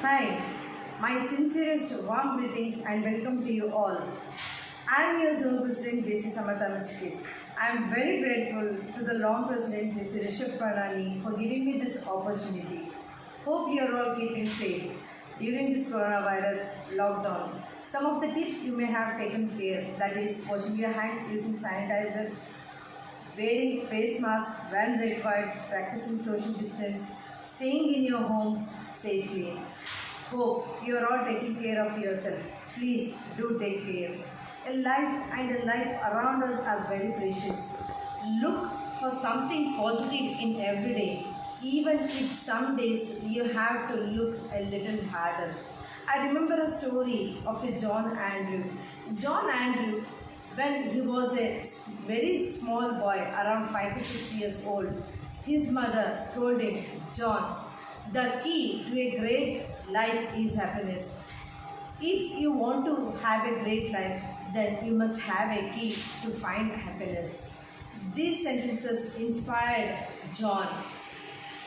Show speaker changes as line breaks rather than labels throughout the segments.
Hi, my sincerest warm greetings and welcome to you all. I am your zone president JC Samartha Miskit. I am very grateful to the long president JC Rishabh Pranani for giving me this opportunity. Hope you are all keeping safe during this coronavirus lockdown. Some of the tips you may have taken care, that is washing your hands using sanitizer, wearing face mask when required, practicing social distance, staying in your homes safely. Hope you are all taking care of yourself. Please do take care. A life and a life around us are very precious. Look for something positive in every day, even if some days you have to look a little harder. I remember a story of a John Andrew. John Andrew, when he was a very small boy, around 5 to 6 years old, his mother told him, John, the key to a great life is happiness. If you want to have a great life, then you must have a key to find happiness. These sentences inspired John.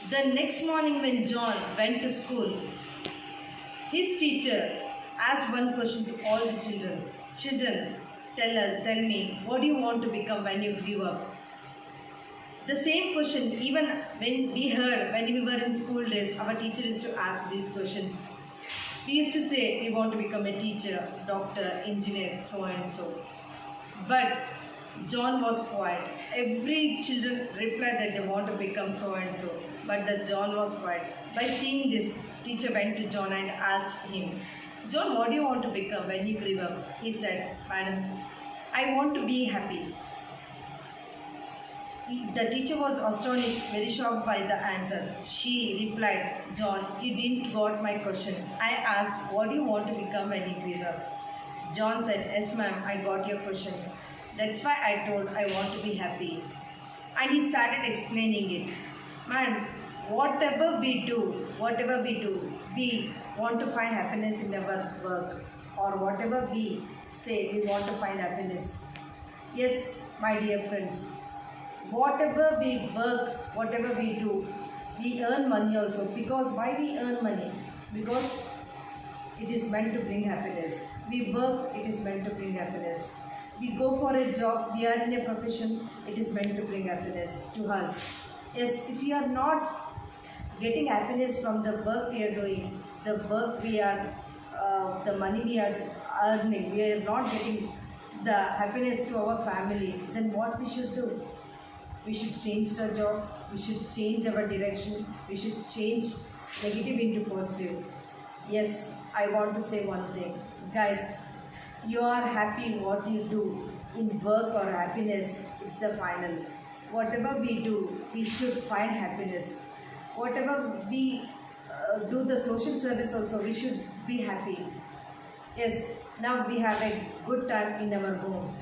The next morning, when John went to school, his teacher asked one question to all the children. Children, tell me, what do you want to become when you grow up? The same question, even when we heard when we were in school days, our teacher used to ask these questions. We used to say we want to become a teacher, doctor, engineer, so and so. But John was quiet. Every children replied that they want to become so and so. But the John was quiet. By seeing this, teacher went to John and asked him, John, what do you want to become when you grow up? He said, Madam, I want to be happy. The teacher was astonished, very shocked by the answer. She replied, John, you didn't got my question. I asked, what do you want to become when you grow up? John said, yes ma'am, I got your question. That's why I told I want to be happy. And he started explaining it. Man, whatever we do, we want to find happiness in our work. Or whatever we say, we want to find happiness. Yes, my dear friends. Whatever we work, whatever we do, we earn money also. Because why we earn money? Because it is meant to bring happiness. We work, it is meant to bring happiness. We go for a job, we are in a profession, it is meant to bring happiness to us. Yes, if we are not getting happiness from the work we are doing, the work we are, the money we are earning, we are not getting the happiness to our family, then what we should do? We should change the job, we should change our direction, we should change negative into positive. Yes, I want to say one thing. Guys, you are happy what you do in work or happiness, it's the final. Whatever we do, we should find happiness. Whatever we do the social service also, we should be happy. Yes, now we have a good time in our home.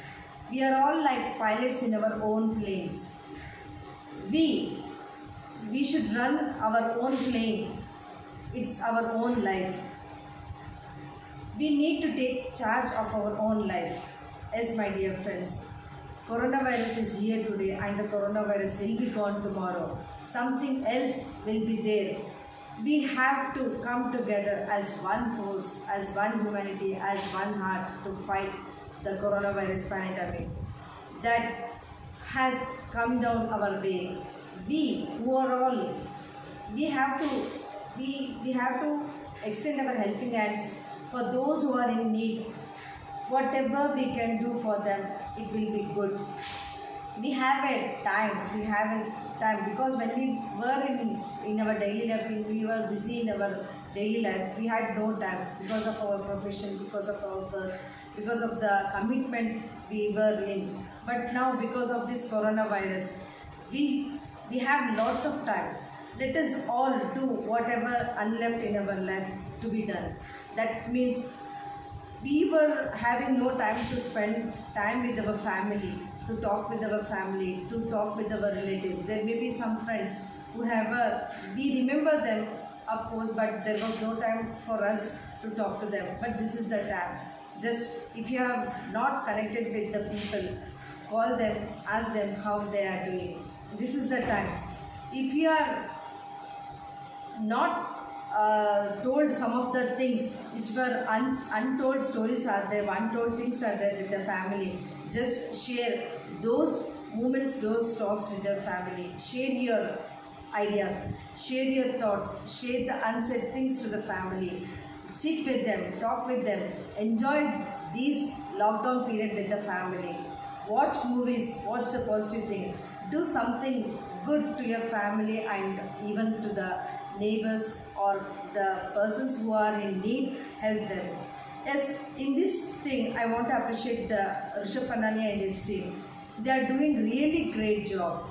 We are all like pilots in our own planes. We should run our own plane. It's our own life. We need to take charge of our own life. Yes, my dear friends, coronavirus is here today and the coronavirus will be gone tomorrow. Something else will be there. We have to come together as one force, as one humanity, as one heart to fight the coronavirus pandemic that has come down our way. We who are all, we have to extend our helping hands for those who are in need. Whatever we can do for them, it will be good. We have a time because when we were in our daily life, we were busy in our daily life, we had no time because of our profession, because of our work, because of the commitment we were in. But now because of this coronavirus, we have lots of time. Let us all do whatever unleft in our life to be done. That means we were having no time to spend time with our family, to talk with our family, to talk with our relatives. There may be some friends who we remember them, of course, but there was no time for us to talk to them. But this is the time. Just if you have not connected with the people, call them, ask them how they are doing. This is the time. If you are not told some of the things which were untold stories are there, untold things are there with the family. Just share those moments, those talks with the family. Share your ideas, share your thoughts, share the unsaid things to the family. Sit with them, talk with them, enjoy these lockdown period with the family. Watch movies, watch the positive thing. Do something good to your family and even to the neighbors or the persons who are in need, help them. Yes, in this thing, I want to appreciate the Rishabh Pandania and his team. They are doing really great job.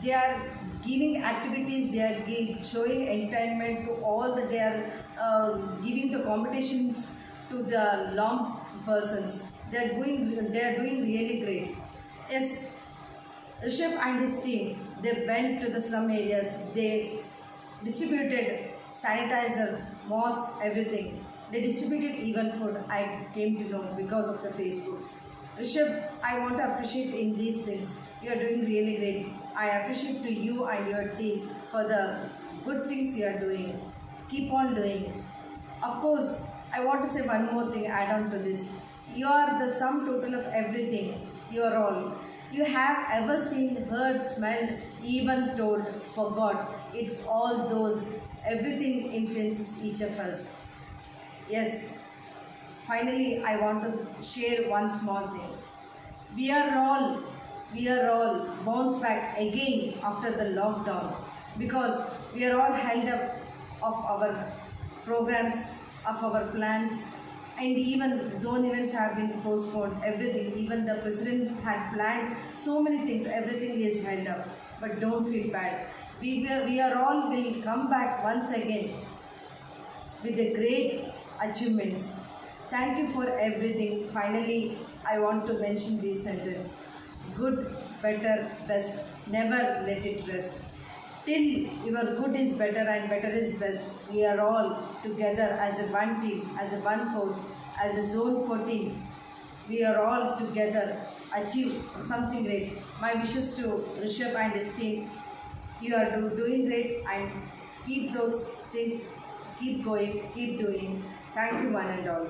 They are giving activities, they are showing entertainment to all the, they are giving the competitions to the long persons. They are doing really great. Yes, Rishabh and his team, they went to the slum areas, they distributed sanitizer, mask, everything. They distributed even food. I came to know because of the Facebook. Rishabh, I want to appreciate in these things. You are doing really great. I appreciate to you and your team for the good things you are doing. Keep on doing. Of course, I want to say one more thing add on to this. You are the sum total of everything. You are all. You have ever seen, heard, smelled, even told, forgot. It's all those. Everything influences each of us. Yes, finally, I want to share one small thing. We are all bounced back again after the lockdown because we are all held up of our programs, of our plans, and even zone events have been postponed. Everything, even the president had planned so many things. Everything is held up. But don't feel bad. We are all will come back once again with the great achievements. Thank you for everything. Finally, I want to mention this sentence. Good, better, best. Never let it rest. Till your good is better and better is best, we are all together as a one team, as a one force, as a zone 14. We are all together achieve something great. My wishes to Rishabh and his team. You are doing great and keep those things, keep going, keep doing. Thank you one and all.